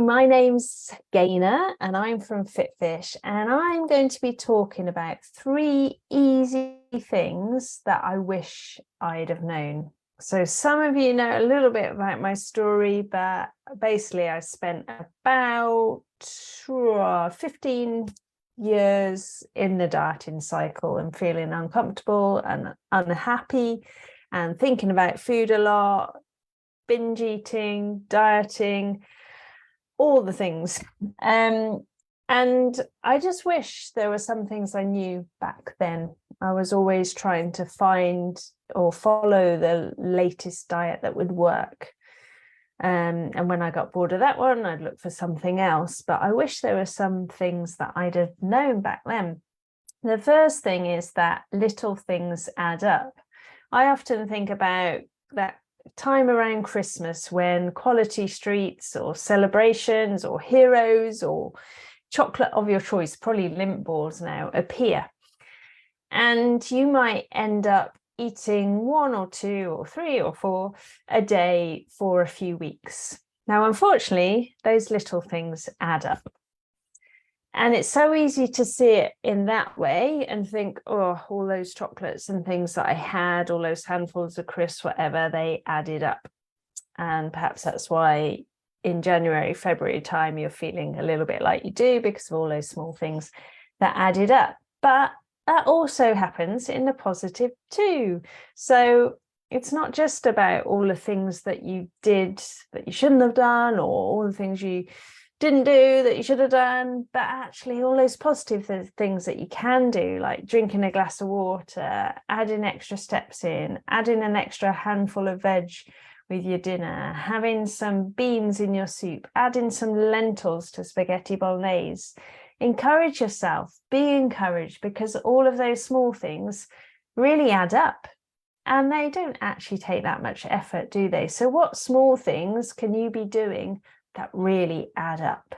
my name's Gaynor and I'm from Fitfish, and I'm going to be talking about 3 easy things that I wish I'd have known. So some of you know a little bit about my story, but basically I spent about 15 years in the dieting cycle and feeling uncomfortable and unhappy and thinking about food a lot, binge eating, dieting, all the things. And I just wish there were some things I knew back then. I was always trying to find or follow the latest diet that would work. And when I got bored of that one, I'd look for something else. But I wish there were some things that I'd have known back then. The first thing is that little things add up. I often think about that time around Christmas when quality treats or celebrations or heroes or chocolate of your choice, probably Lindt balls now, appear. And you might end up eating 1 or 2 or 3 or 4 a day for a few weeks. Now, unfortunately, those little things add up. And it's so easy to see it in that way and think, oh, all those chocolates and things that I had, all those handfuls of crisps, whatever, they added up. And perhaps that's why in January, February time, you're feeling a little bit like you do because of all those small things that added up. But that also happens in the positive too. So it's not just about all the things that you did that you shouldn't have done, or all the things you didn't do that you should have done, but actually all those positive things that you can do, like drinking a glass of water, adding extra steps in, adding an extra handful of veg with your dinner, having some beans in your soup, adding some lentils to spaghetti bolognese. Encourage yourself, be encouraged, because all of those small things really add up, and they don't actually take that much effort, do they? So what small things can you be doing that really add up?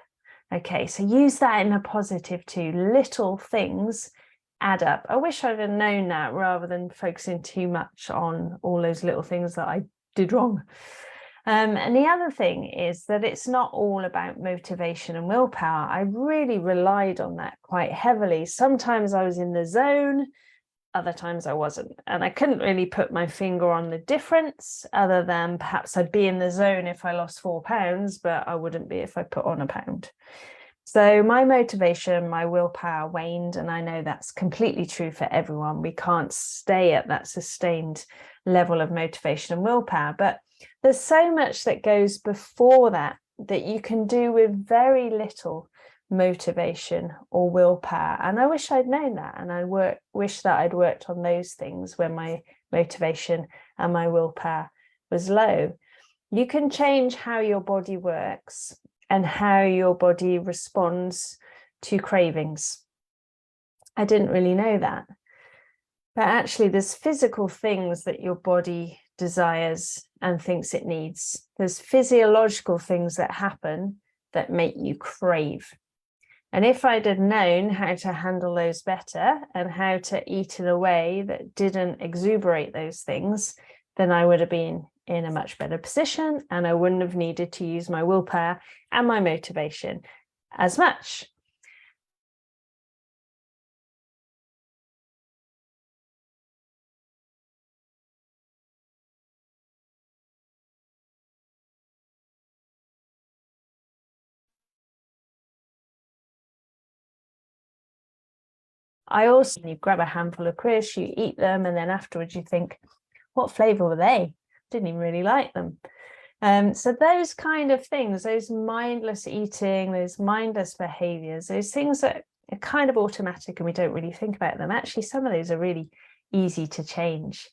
Okay, so use that in a positive too. Little things add up. I wish I'd have known that rather than focusing too much on all those little things that I did wrong. And the other thing is that it's not all about motivation and willpower. I really relied on that quite heavily. Sometimes I was in the zone, other times I wasn't. And I couldn't really put my finger on the difference, other than perhaps I'd be in the zone if I lost 4 pounds, but I wouldn't be if I put on a pound. So my motivation, my willpower waned, and I know that's completely true for everyone. We can't stay at that sustained level of motivation and willpower, but there's so much that goes before that that you can do with very little motivation or willpower. And I wish I'd known that, and I wish that I'd worked on those things when my motivation and my willpower was low. You can change how your body works and how your body responds to cravings. I didn't really know that, but actually there's physical things that your body desires and thinks it needs. There's physiological things that happen that make you crave. And if I'd have known how to handle those better and how to eat in a way that didn't exuberate those things, then I would have been in a much better position, and I wouldn't have needed to use my willpower and my motivation as much. I also, you grab a handful of crisps, you eat them, and then afterwards you think, what flavor were they? Didn't even really like them. So those kind of things, those mindless eating, those mindless behaviors, those things that are kind of automatic and we don't really think about them, actually some of those are really easy to change.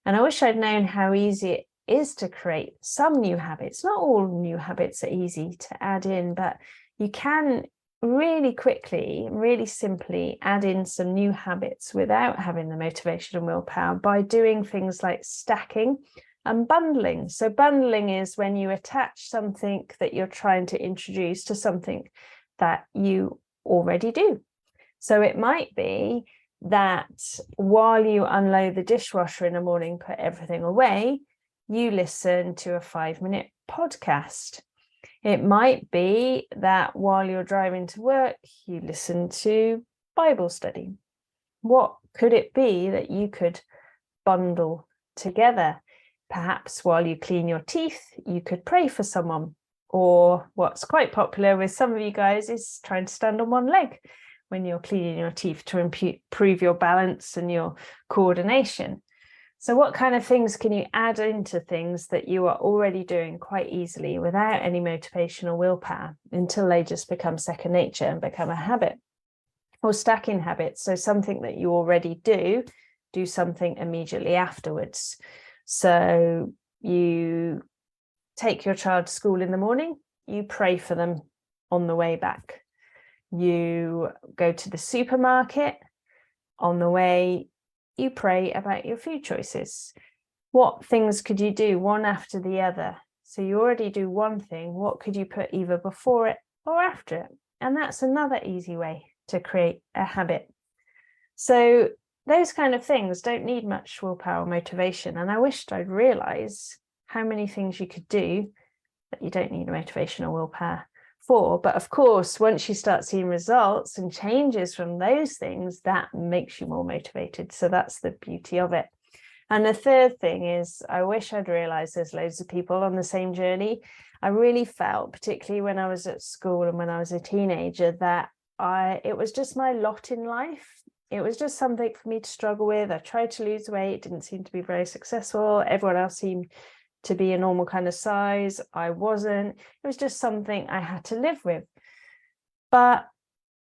And I wish I'd known how easy it is to create some new habits. Not all new habits are easy to add in, but you can really quickly, really simply add in some new habits without having the motivation and willpower by doing things like stacking and bundling. So bundling is when you attach something that you're trying to introduce to something that you already do. So it might be that while you unload the dishwasher in the morning, put everything away, you listen to a 5-minute podcast. It might be that while you're driving to work, you listen to Bible study. What could it be that you could bundle together? Perhaps while you clean your teeth, you could pray for someone. Or what's quite popular with some of you guys is trying to stand on one leg when you're cleaning your teeth to improve your balance and your coordination. So what kind of things can you add into things that you are already doing quite easily without any motivation or willpower until they just become second nature and become a habit? Or stacking habits. So something that you already do something immediately afterwards. So you take your child to school in the morning, you pray for them on the way back. You go to the supermarket, on the way, you pray about your food choices. What things could you do one after the other? So you already do one thing, what could you put either before it or after it? And that's another easy way to create a habit. So those kind of things don't need much willpower or motivation. And I wished I'd realize how many things you could do that you don't need motivation or willpower for. But of course, once you start seeing results and changes from those things, that makes you more motivated. So that's the beauty of it. And the third thing is, I wish I'd realized there's loads of people on the same journey. I really felt, particularly when I was at school and when I was a teenager, that it was just my lot in life. It was just something for me to struggle with. I tried to lose weight, didn't seem to be very successful. Everyone else seemed to be a normal kind of size. I wasn't. It was just something I had to live with. But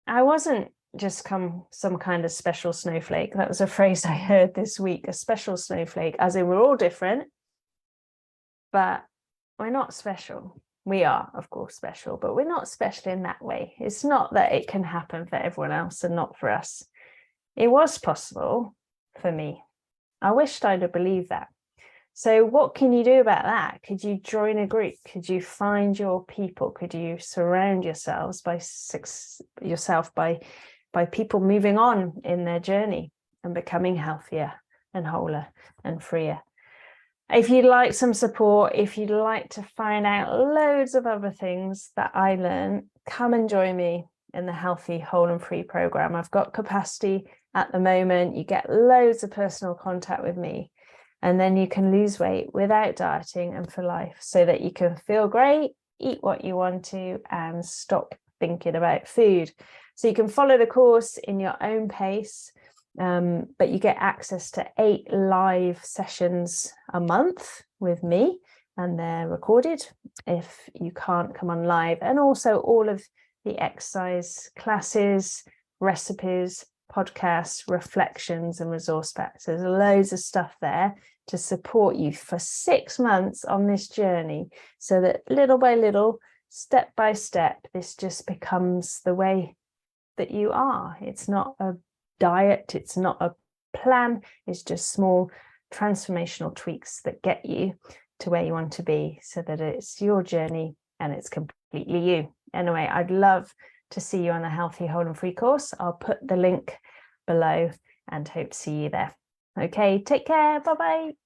I wasn't just some kind of special snowflake. That was a phrase I heard this week, a special snowflake, as in we're all different, but we're not special. We are, of course, special, but we're not special in that way. It's not that it can happen for everyone else and not for us. It was possible for me. I wished I'd have believed that. So what can you do about that? Could you join a group? Could you find your people? Could you surround yourselves by people moving on in their journey and becoming healthier and wholer and freer? If you'd like some support, if you'd like to find out loads of other things that I learned, come and join me in the Healthy, Whole and Free program. I've got capacity at the moment. You get loads of personal contact with me, and then you can lose weight without dieting and for life, so that you can feel great, eat what you want to, and stop thinking about food. So you can follow the course in your own pace. But you get access to 8 live sessions a month with me, and they're recorded if you can't come on live, and also all of the exercise classes, recipes, podcasts, reflections and resource packs. There's loads of stuff there to support you for 6 months on this journey, so that little by little, step by step, this just becomes the way that you are. It's not a diet, it's not a plan, it's just small transformational tweaks that get you to where you want to be, so that it's your journey and it's completely you. Anyway, I'd love to see you on the Healthy, Whole and Free course. I'll put the link below and hope to see you there. Okay, take care. Bye-bye.